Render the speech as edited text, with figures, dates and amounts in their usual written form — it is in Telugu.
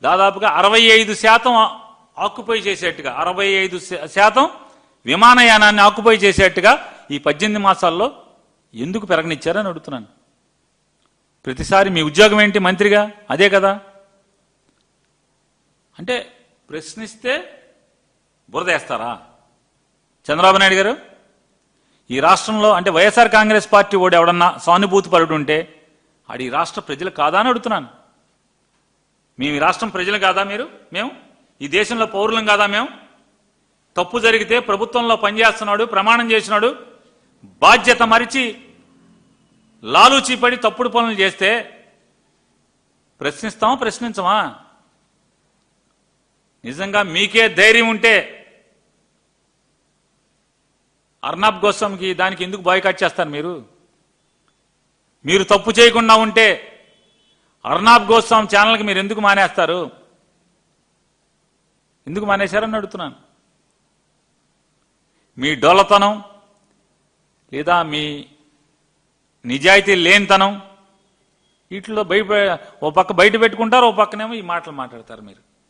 దాదాపుగా 65% ఆక్యుపై చేసేట్టుగా 65% విమానయానాన్ని ఆక్యుపై చేసేట్టుగా ఈ 18 మాసాల్లో ఎందుకు పెరగనిచ్చారని అడుగుతున్నాను. ప్రతిసారి మీ ఉద్యోగం ఏంటి మంత్రిగా? అదే కదా. అంటే ప్రశ్నిస్తే బురదేస్తారా చంద్రబాబు నాయుడు గారు? ఈ రాష్ట్రంలో అంటే వైఎస్ఆర్ కాంగ్రెస్ పార్టీ ఓడి ఎవడన్నా సానుభూతి పరుడు ఉంటే ఆడి రాష్ట్ర ప్రజలు కాదా అని అడుగుతున్నాను. మేము ఈ రాష్ట్రం ప్రజలు కాదా? మేము ఈ దేశంలో పౌరులం కాదా? మేము తప్పు జరిగితే ప్రభుత్వంలో పనిచేస్తున్నాడు, ప్రమాణం చేసినాడు, బాధ్యత మరిచి లాలూచీ పడి తప్పుడు పనులు చేస్తే ప్రశ్నిస్తామా? ప్రశ్నించమా? నిజంగా మీకే ధైర్యం ఉంటే అర్నాబ్ గోస్వామికి దానికి ఎందుకు బాయ్కాట్ చేస్తారు? మీరు తప్పు చేయకుండా ఉంటే అర్నాబ్ గోస్వామి ఛానల్కి మీరు ఎందుకు మానేస్తారు? ఎందుకు మానేశారని అడుగుతున్నాను. మీ డొల్లతనం లేదా మీ నిజాయితీ లేనితనం వీటిలో ఓ పక్క బయట పెట్టుకుంటారు, ఓ పక్కనేమో ఈ మాటలు మాట్లాడతారు మీరు.